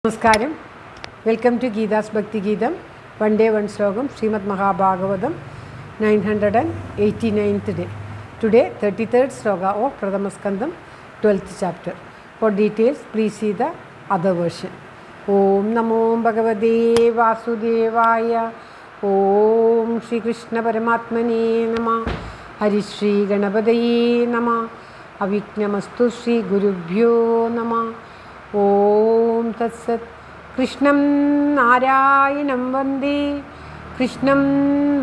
നമസ്കാരം. Welcome to Geetha's ഭക്തി ഗീതം. വൺ ഡേ വൺ ശ്ലോകം. Shrimad Mahabhagavatam 989th day. Today 33rd sloka of Pradhama Skandam 12th chapter. For details please see the other version. Om Namo Bhagavate Vasudevaya. Om Shri Krishna Paramatmane Namah. Hari Shri Ganapataye Namah. Aviknamastu Shri Gurubhyo Namah. ഓം തത്സത്. കൃഷ്ണം നാരായണം വന്ദേ, കൃഷ്ണം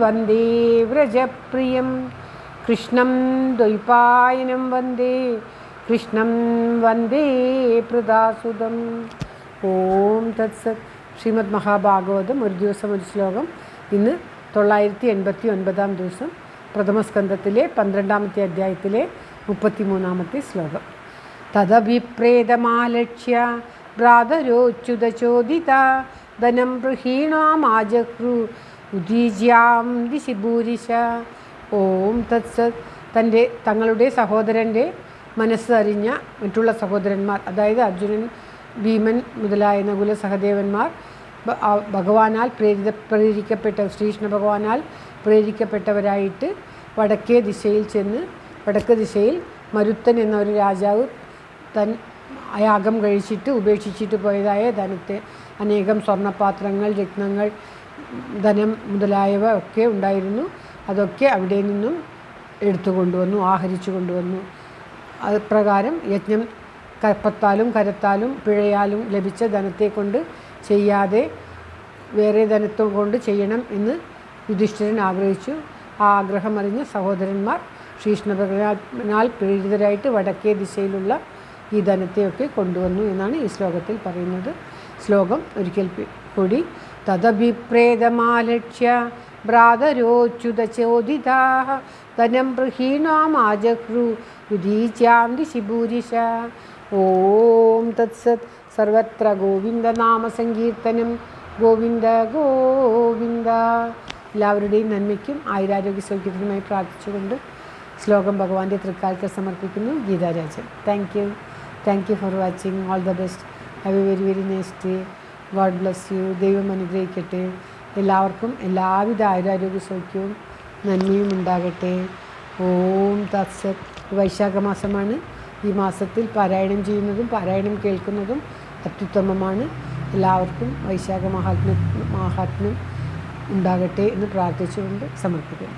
വന്ദേ വ്രജപ്രിയം, കൃഷ്ണം ദ്വൈപായനം വന്ദേ, കൃഷ്ണം വന്ദേ പ്രദാസുതം. ഓം തത്സത്. ശ്രീമദ് മഹാഭാഗവതം ഒരു ദിവസം ഒരു ശ്ലോകം. ഇന്ന് 989 ദിവസം, പ്രഥമസ്കന്ധത്തിലെ 12ാമത്തെ അധ്യായത്തിലെ 33ാമത്തെ ശ്ലോകം. തദഭിപ്രേതമാലക്ഷ്യ ഭ്രാതരോച്യുതചോദിത ധനം ഗൃഹീണാമാജഹ്രു ഉദീജ്യാം ദിശി ഭൂരിശ. ഓം തത്സത്. തങ്ങളുടെ സഹോദരൻ്റെ മനസ്സ് അറിഞ്ഞ മറ്റുള്ള സഹോദരന്മാർ, അതായത് അർജുനൻ, ഭീമൻ മുതലായ നകുല സഹദേവന്മാർ ഭഗവാനാൽ പ്രേരിക്കപ്പെട്ട, ശ്രീകൃഷ്ണ ഭഗവാനാൽ പ്രേരിക്കപ്പെട്ടവരായിട്ട് വടക്കേ ദിശയിൽ ചെന്ന്, വടക്ക് ദിശയിൽ മരുത്തൻ എന്ന ഒരു രാജാവ് യാഗം കഴിച്ചിട്ട് ഉപേക്ഷിച്ചിട്ട് പോയതായ ധനത്തെ, അനേകം സ്വർണ്ണപാത്രങ്ങൾ, രത്നങ്ങൾ, ധനം മുതലായവ ഒക്കെ ഉണ്ടായിരുന്നു. അതൊക്കെ അവിടെ നിന്നും എടുത്തു കൊണ്ടുവന്നു, ആഹരിച്ചു കൊണ്ടുവന്നു. അത് പ്രകാരം യജ്ഞം കപ്പത്താലും കരത്താലും പിഴയാലും ലഭിച്ച ധനത്തെ കൊണ്ട് ചെയ്യാതെ വേറെ ധനത്തെ കൊണ്ട് ചെയ്യണം എന്ന് യുധിഷ്ഠിരൻ ആഗ്രഹിച്ചു. ആ ആഗ്രഹമറിഞ്ഞ സഹോദരന്മാർ ശ്രീകൃഷ്ണ ഭഗവാനാൽ പ്രേരിതരായിട്ട് വടക്കേ ദിശയിലുള്ള ഈ ധനത്തെയൊക്കെ കൊണ്ടുവന്നു എന്നാണ് ഈ ശ്ലോകത്തിൽ പറയുന്നത്. ശ്ലോകം ഒരിക്കൽ കൂടി. തദഭിപ്രേതമാലക്ഷ്യ ഭ്രാതരോച്യുതചോദിതാ ധനം ഗൃഹീണാമാജഹ്രു ഉദീച്യാം ദിശി ഭൂരിശ. ഓം തത്സത്. സർവത്ര ഗോവിന്ദനാമ സങ്കീർത്തനം. ഗോവിന്ദ ഗോവിന്ദ. എല്ലാവരുടെയും നന്മയ്ക്കും ആയുരാരോഗ്യ സൗഖ്യത്തിനുമായി പ്രാർത്ഥിച്ചുകൊണ്ട് ശ്ലോകം ഭഗവാന്റെ തൃക്കാലത്ത് സമർപ്പിക്കുന്നു. Geetha Rajan. Thank you for watching. All the best. Have A very very nice day. God bless you. ദൈവം അനുഗ്രഹിക്കട്ടെ. എല്ലാവർക്കും എല്ലാവിധ ആയുരാരോഗ്യ സൗഖ്യവും നന്മയും ഉണ്ടാകട്ടെ. ഓം തത്സത്. വൈശാഖ മാസമാണ്. ഈ മാസത്തിൽ പാരായണം ചെയ്യുന്നതും പാരായണം കേൾക്കുന്നതും അത്യുത്തമമാണ്. എല്ലാവർക്കും വൈശാഖ മഹാത്മ്യം ഉണ്ടാകട്ടെ എന്ന് പ്രാർത്ഥിച്ചുകൊണ്ട് സമർപ്പിക്കുന്നു.